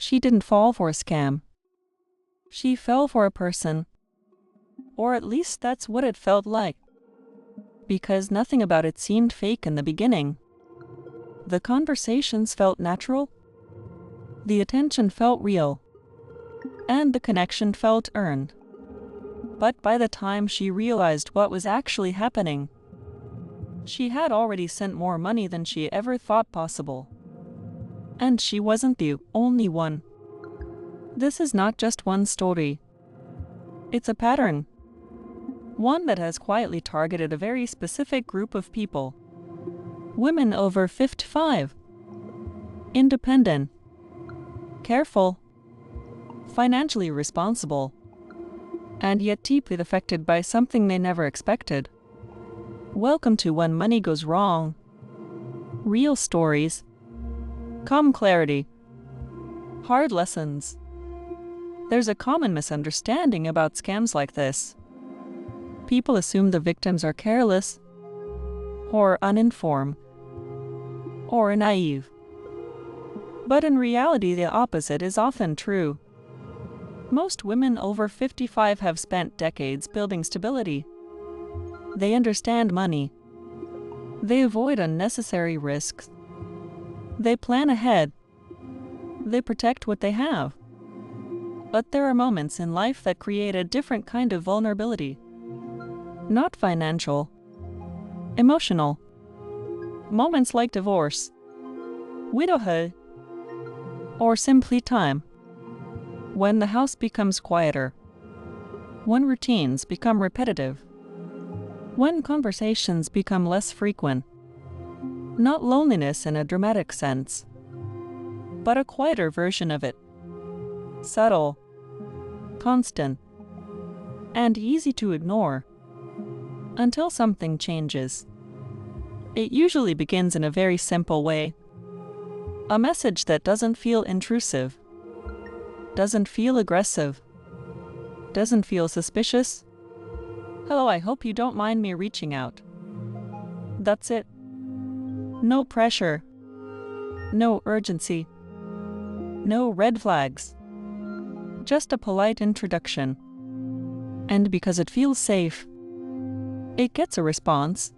She didn't fall for a scam. She fell for a person. Or at least that's what it felt like. Because nothing about it seemed fake in the beginning. The conversations felt natural. The attention felt real. And the connection felt earned. But by the time she realized what was actually happening, she had already sent more money than she ever thought possible. And she wasn't the only one. This is not just one story. It's a pattern. One that has quietly targeted a very specific group of people. Women over 55. Independent. Careful. Financially responsible. And yet deeply affected by something they never expected. Welcome to When Money Goes Wrong. Real stories. Calm clarity. Hard lessons. There's a common misunderstanding about scams like this. People assume the victims are careless, or uninformed, or naive. But in reality, the opposite is often true. Most women over 55 have spent decades building stability. They understand money. They avoid unnecessary risks. They plan ahead. They protect what they have. But there are moments in life that create a different kind of vulnerability. Not financial. Emotional. Moments like divorce, widowhood, or simply time. When the house becomes quieter. When routines become repetitive. When conversations become less frequent. Not loneliness in a dramatic sense, but a quieter version of it. Subtle, constant, and easy to ignore. Until something changes. It usually begins in a very simple way. A message that doesn't feel intrusive, doesn't feel aggressive, doesn't feel suspicious. Hello, I hope you don't mind me reaching out. That's it. No pressure. No urgency. No red flags. Just a polite introduction. And because it feels safe, it gets a response.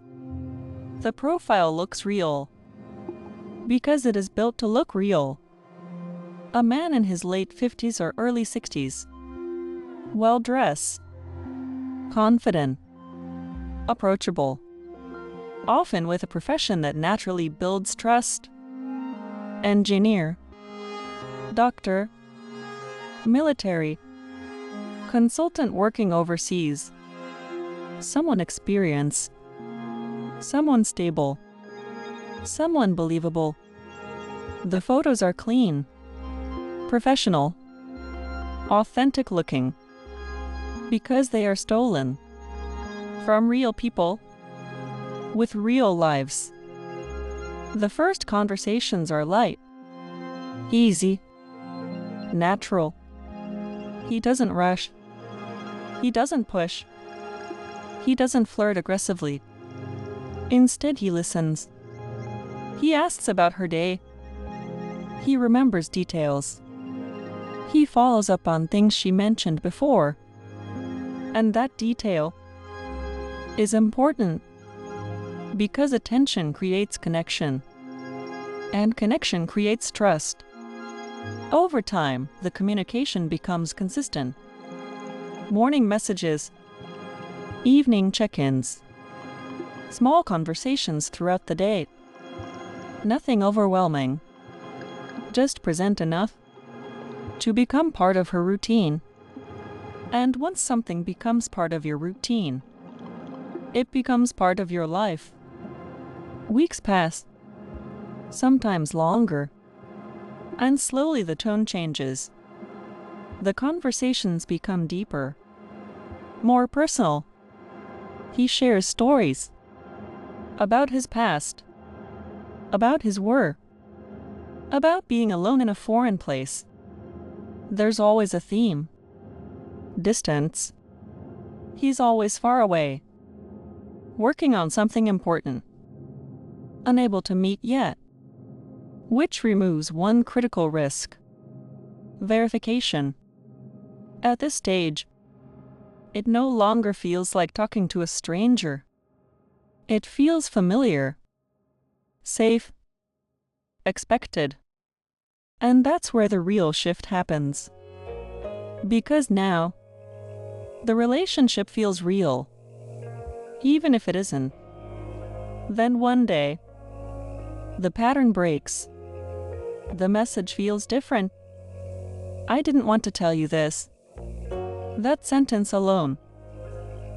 The profile looks real. Because it is built to look real. A man in his late 50s or early 60s. Well-dressed. Confident. Approachable. Often with a profession that naturally builds trust. Engineer. Doctor. Military. Consultant working overseas. Someone experienced. Someone stable. Someone believable. The photos are clean. Professional. Authentic looking. Because they are stolen. From real people. With real lives. The first conversations are light. Easy. Natural. He doesn't rush. He doesn't push. He doesn't flirt aggressively. Instead, he listens. He asks about her day. He remembers details. He follows up on things she mentioned before. And that detail is important because attention creates connection. And connection creates trust. Over time, the communication becomes consistent. Morning messages, evening check-ins, small conversations throughout the day. Nothing overwhelming. Just present enough to become part of her routine. And once something becomes part of your routine, it becomes part of your life. Weeks pass, sometimes longer, and slowly the tone changes. The conversations become deeper, more personal. He shares stories about his past, about his work, about being alone in a foreign place. There's always a theme. Distance. He's always far away, working on something important, unable to meet yet, which removes one critical risk. verification. At this stage, it no longer feels like talking to a stranger. It feels familiar, safe, expected. And that's where the real shift happens. Because now, the relationship feels real, even if it isn't. Then one day, the pattern breaks. The message feels different. I didn't want to tell you this. That sentence alone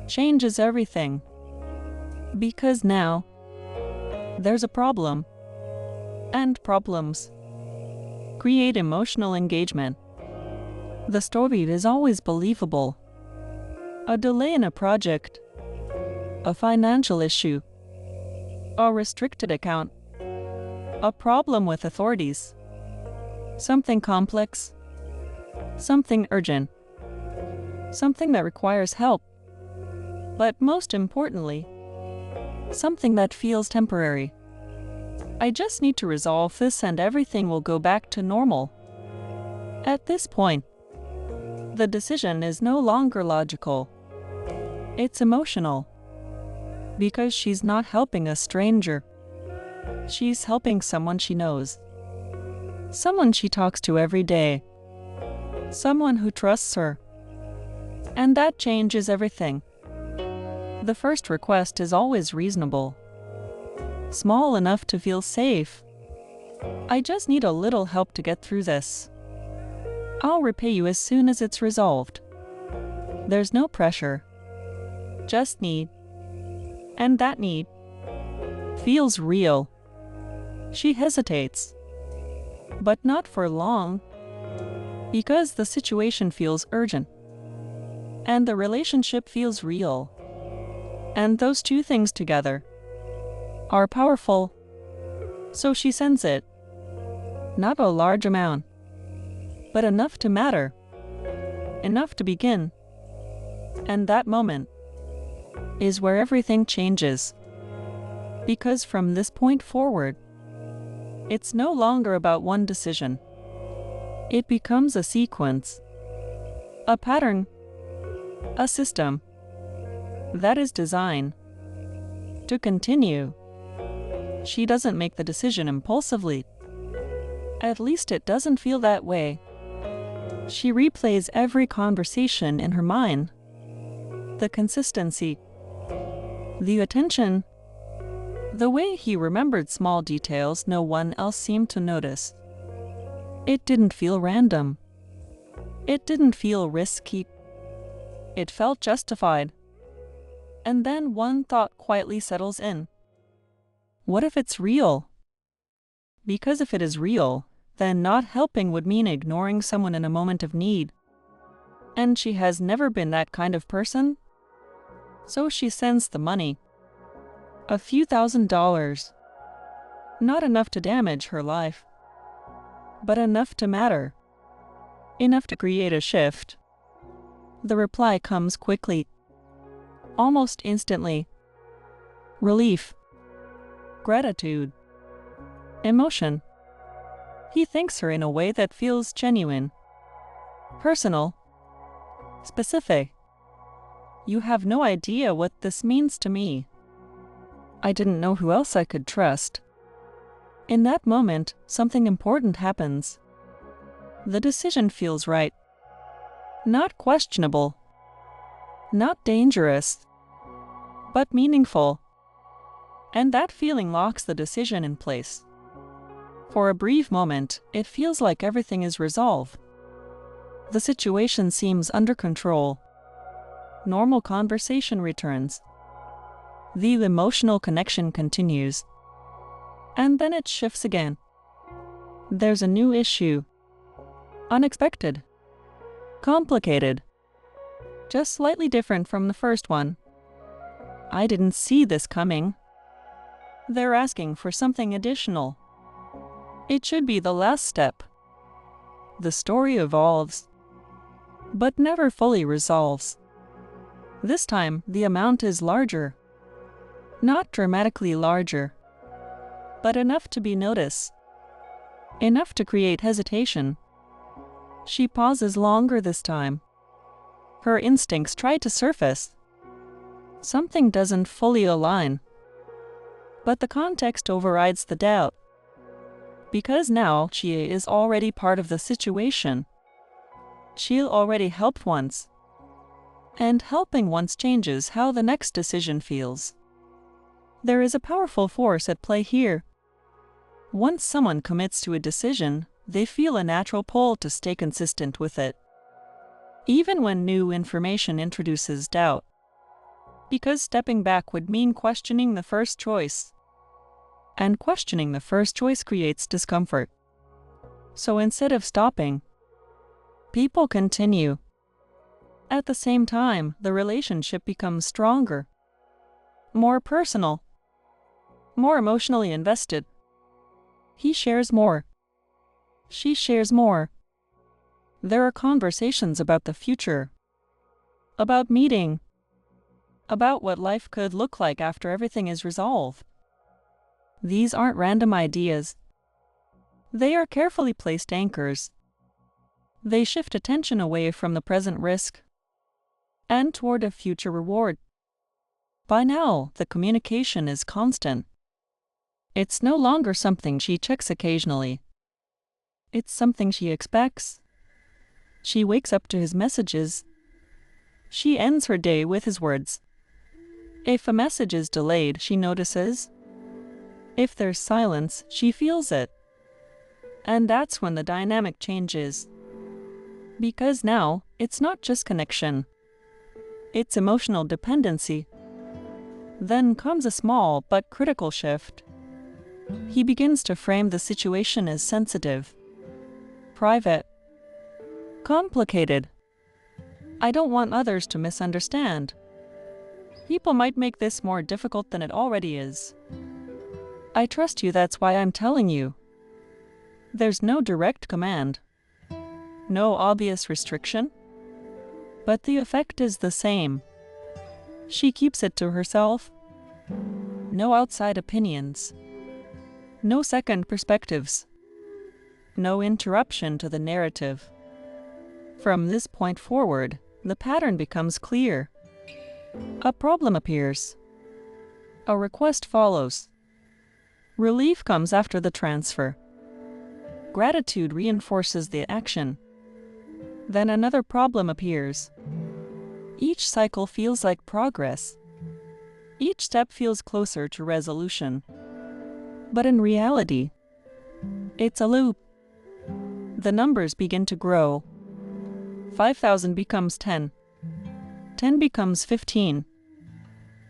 changes everything. Because now, there's a problem. And problems create emotional engagement. The story is always believable. A delay in a project, a financial issue, a restricted account, a problem with authorities, something complex, something urgent, something that requires help, but most importantly, something that feels temporary. I just need to resolve this and everything will go back to normal. At this point, the decision is no longer logical. It's emotional. Because she's not helping a stranger. She's helping someone she knows. Someone she talks to every day. Someone who trusts her. And that changes everything. The first request is always reasonable. Small enough to feel safe. I just need a little help to get through this. I'll repay you as soon as it's resolved. There's no pressure. Just need. And that need feels real. She hesitates. But not for long. Because the situation feels urgent. And the relationship feels real. And those two things together are powerful. So she sends it. Not a large amount, but enough to matter. Enough to begin. And that moment is where everything changes. Because from this point forward, it's no longer about one decision. It becomes a sequence, a pattern, a system that is designed to continue. She doesn't make the decision impulsively. At least it doesn't feel that way. She replays every conversation in her mind. The consistency, the attention, the way he remembered small details no one else seemed to notice. It didn't feel random. It didn't feel risky. It felt justified. And then one thought quietly settles in. What if it's real? Because if it is real, then not helping would mean ignoring someone in a moment of need. And she has never been that kind of person. So she sends the money. A few $1,000s. Not enough to damage her life, but enough to matter. Enough to create a shift. The reply comes quickly. Almost instantly. Relief. Gratitude. Emotion. He thanks her in a way that feels genuine. Personal. Specific. You have no idea what this means to me. I didn't know who else I could trust. In that moment, something important happens. The decision feels right. Not questionable. Not dangerous. But meaningful. And that feeling locks the decision in place. For a brief moment, it feels like everything is resolved. The situation seems under control. Normal conversation returns. The emotional connection continues. And then it shifts again. There's a new issue. Unexpected. Complicated. Just slightly different from the first one. I didn't see this coming. They're asking for something additional. It should be the last step. The story evolves, but never fully resolves. This time, the amount is larger. Not dramatically larger, but enough to be noticed. Enough to create hesitation. She pauses longer this time. Her instincts try to surface. Something doesn't fully align. But the context overrides the doubt. Because now she is already part of the situation. She already helped once. And helping once changes how the next decision feels. There is a powerful force at play here. Once someone commits to a decision, they feel a natural pull to stay consistent with it, even when new information introduces doubt. Because stepping back would mean questioning the first choice. And questioning the first choice creates discomfort. So instead of stopping, people continue. At the same time, the relationship becomes stronger, more personal, more emotionally invested. He shares more. She shares more. There are conversations about the future, about meeting, about what life could look like after everything is resolved. These aren't random ideas. They are carefully placed anchors. They shift attention away from the present risk and toward a future reward. By now, the communication is constant. It's no longer something she checks occasionally. It's something she expects. She wakes up to his messages. She ends her day with his words. If a message is delayed, she notices. If there's silence, she feels it. And that's when the dynamic changes. Because now, it's not just connection. It's emotional dependency. Then comes a small but critical shift. He begins to frame the situation as sensitive, private, complicated. I don't want others to misunderstand. People might make this more difficult than it already is. I trust you, that's why I'm telling you. There's no direct command, no obvious restriction, but the effect is the same. She keeps it to herself. No outside opinions. No second perspectives. No interruption to the narrative. From this point forward, the pattern becomes clear. A problem appears. A request follows. Relief comes after the transfer. Gratitude reinforces the action. Then another problem appears. Each cycle feels like progress. Each step feels closer to resolution. But in reality, it's a loop. The numbers begin to grow. 5,000 becomes 10. 10 becomes 15.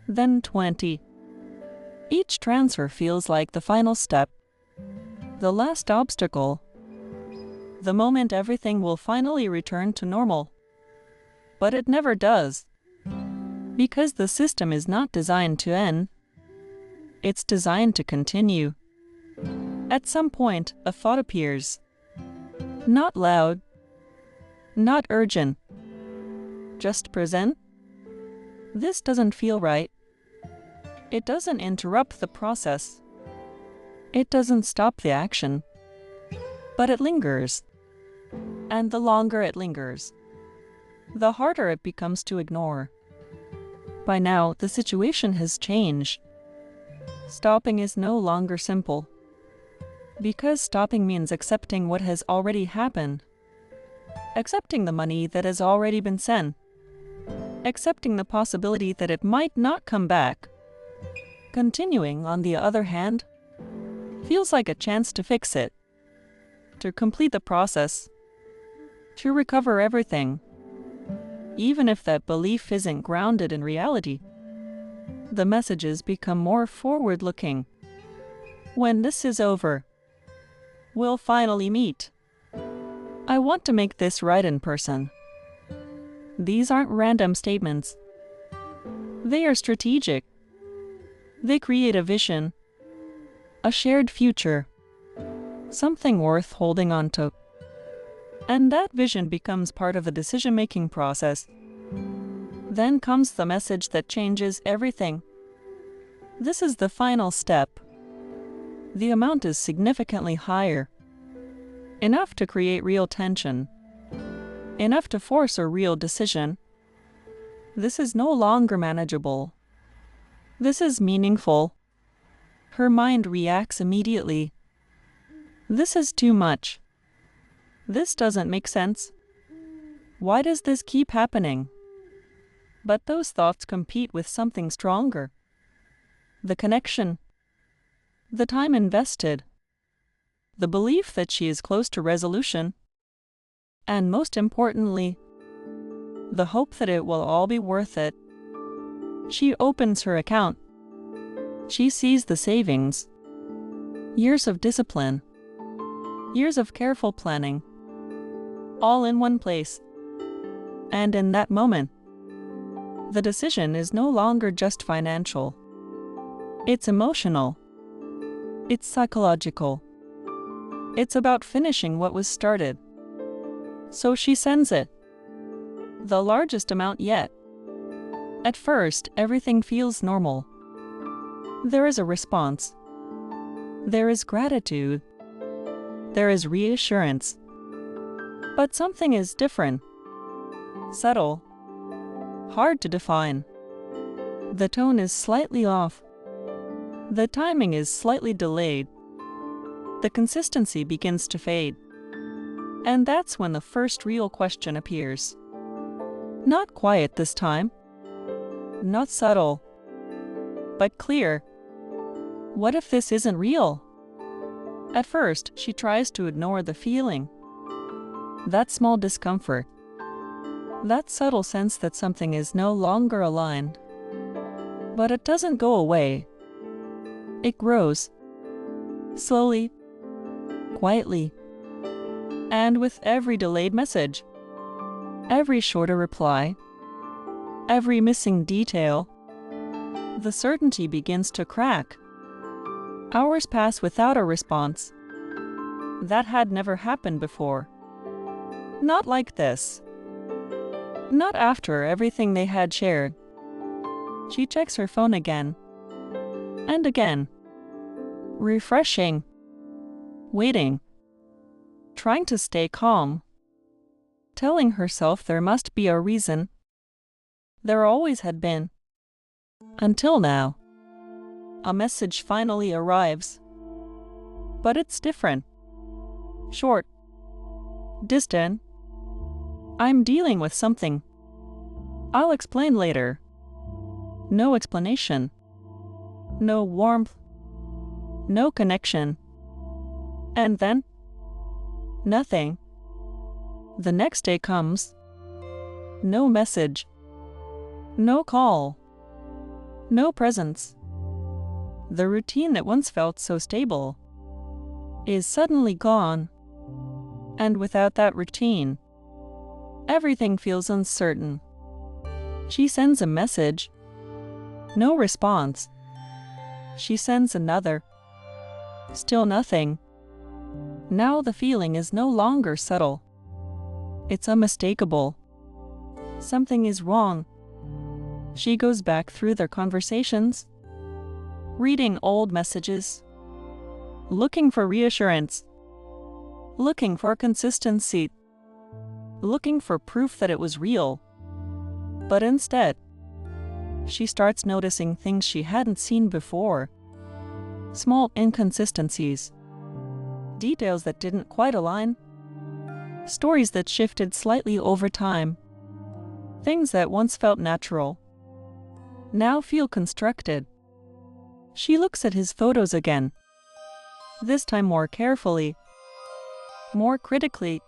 Then 20. Each transfer feels like the final step. The last obstacle. The moment everything will finally return to normal. But it never does. Because the system is not designed to end. It's designed to continue. At some point, a thought appears. Not loud. Not urgent. Just present. This doesn't feel right. It doesn't interrupt the process. It doesn't stop the action. But it lingers. And the longer it lingers, the harder it becomes to ignore. By now, the situation has changed. Stopping is no longer simple. Because stopping means accepting what has already happened. Accepting the money that has already been sent. Accepting the possibility that it might not come back. Continuing, on the other hand, feels like a chance to fix it. To complete the process. To recover everything. Even if that belief isn't grounded in reality. The messages become more forward-looking. When this is over, we'll finally meet. I want to make this right in person. These aren't random statements. They are strategic. They create a vision, a shared future, something worth holding on to. And that vision becomes part of the decision-making process. Then comes the message that changes everything. This is the final step. The amount is significantly higher. Enough to create real tension. enough to force a real decision. This is no longer manageable. This is meaningful. Her mind reacts immediately. This is too much. This doesn't make sense. Why does this keep happening? But those thoughts compete with something stronger. The connection. The time invested. The belief that she is close to resolution. And most importantly, the hope that it will all be worth it. She opens her account. She sees the savings. Years of discipline. Years of careful planning. All in one place. And in that moment, the decision is no longer just financial. It's emotional. It's psychological. It's about finishing what was started. So she sends it. The largest amount yet. At first, everything feels normal. There is a response. There is gratitude. There is reassurance. But something is different. Subtle. Hard to define. The tone is slightly off. The timing is slightly delayed. The consistency begins to fade. And that's when the first real question appears. Not quiet this time. Not subtle. But clear. What if this isn't real? At first, she tries to ignore the feeling. That small discomfort. That subtle sense that something is no longer aligned. But it doesn't go away. It grows. Slowly. Quietly. And with every delayed message. Every shorter reply. Every missing detail. The certainty begins to crack. Hours pass without a response. That had never happened before. Not like this. Not after everything they had shared. She checks her phone again. And again. Refreshing. Waiting. Trying to stay calm. Telling herself there must be a reason. There always had been. Until now. A message finally arrives. But it's different. Short. Distant. I'm dealing with something. I'll explain later. No explanation. No warmth. No connection. And then? Nothing. The next day comes. No message. No call. No presence. The routine that once felt so stable is suddenly gone. And without that routine, everything feels uncertain. She sends a message. No response. She sends another. Still nothing. Now the feeling is no longer subtle. It's unmistakable. Something is wrong. She goes back through their conversations, reading old messages, looking for reassurance, looking for consistency, looking for proof that it was real. But instead, she starts noticing things she hadn't seen before. Small inconsistencies, details that didn't quite align, stories that shifted slightly over time, things that once felt natural, now feel constructed. She looks at his photos again, this time more carefully, more critically.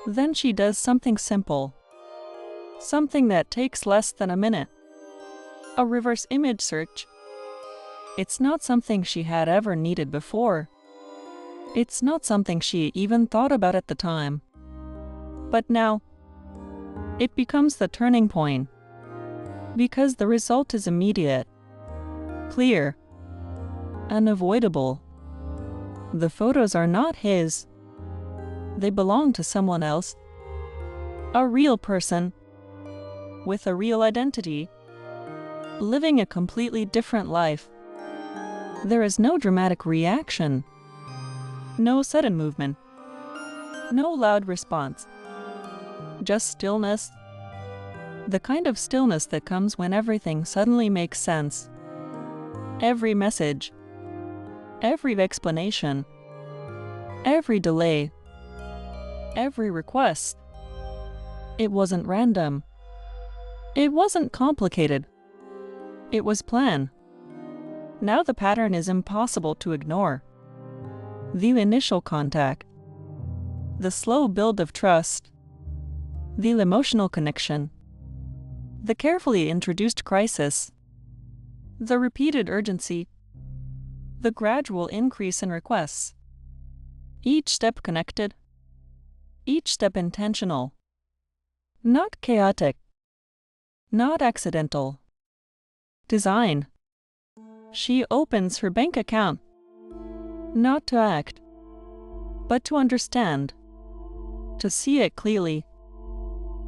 Then she does something simple, something that takes less than a minute. A reverse image search. It's not something she had ever needed before. It's not something she even thought about at the time. But now, it becomes the turning point. Because the result is immediate, clear, unavoidable. The photos are not his. They belong to someone else. A real person, with a real identity, living a completely different life. There is no dramatic reaction, no sudden movement, no loud response. Just stillness. The kind of stillness that comes when everything suddenly makes sense. Every message, every explanation, every delay, every request. It wasn't random. It wasn't complicated. It was planned. Now the pattern is impossible to ignore. The initial contact, the slow build of trust, the emotional connection, the carefully introduced crisis, the repeated urgency, the gradual increase in requests. Each step connected, each step intentional, not chaotic, not accidental. Design. She opens her bank account, not to act, but to understand, to see it clearly,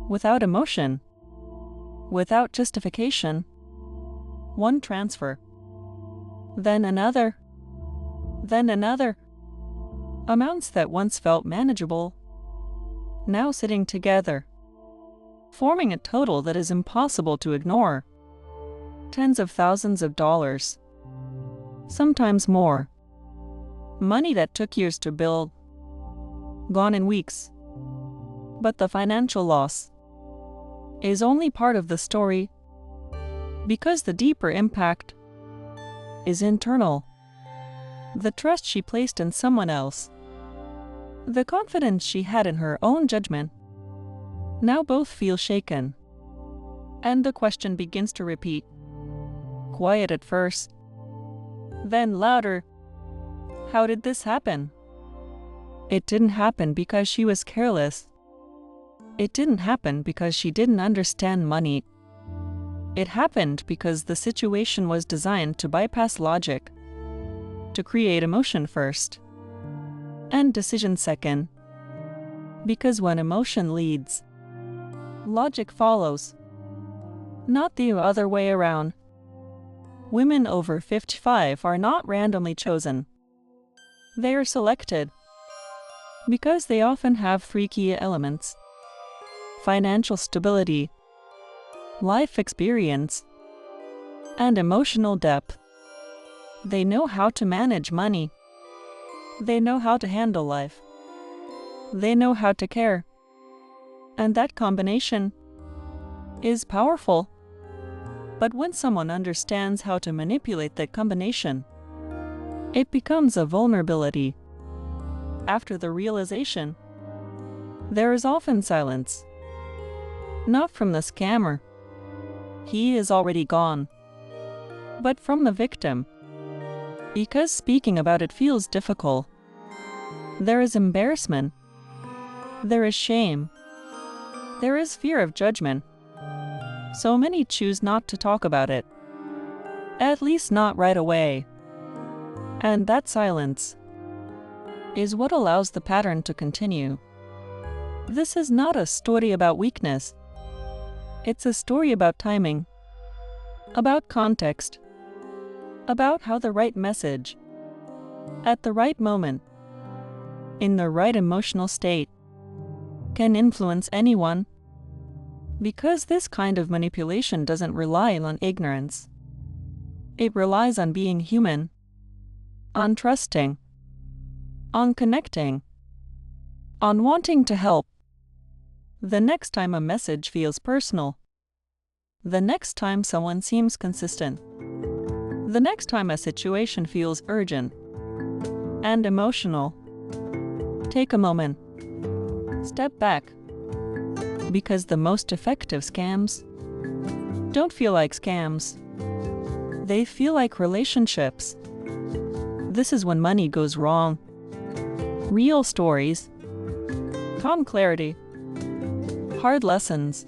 without emotion, without justification. One transfer, then another, then another. Amounts that once felt manageable, now sitting together, forming a total that is impossible to ignore. Tens of thousands of dollars, sometimes more. Money that took years to build, gone in weeks. But the financial loss is only part of the story, because the deeper impact is internal. The trust she placed in someone else, the confidence she had in her own judgment, now both feel shaken. And the question begins to repeat. Quiet at first, then louder. How did this happen? It didn't happen because she was careless. It didn't happen because she didn't understand money. It happened because the situation was designed to bypass logic, to create emotion first, and decision second. Because when emotion leads, logic follows, not the other way around. Women over 55 are not randomly chosen. They are selected because they often have three key elements: financial stability, life experience, and emotional depth. They know how to manage money. They know how to handle life. They know how to care. And that combination is powerful. But when someone understands how to manipulate that combination, it becomes a vulnerability. After the realization, there is often silence. Not from the scammer. He is already gone. But from the victim. Because speaking about it feels difficult. There is embarrassment. There is shame. There is fear of judgment. So many choose not to talk about it. At least not right away. And that silence is what allows the pattern to continue. This is not a story about weakness. It's a story about timing, about context, about how the right message, at the right moment, in the right emotional state, can influence anyone. Because this kind of manipulation doesn't rely on ignorance. It relies on being human, on trusting, on connecting, on wanting to help. The next time a message feels personal, the next time someone seems consistent, the next time a situation feels urgent and emotional, take a moment, step back. Because the most effective scams don't feel like scams. They feel like relationships. This is when money goes wrong. Real stories, calm clarity, hard lessons,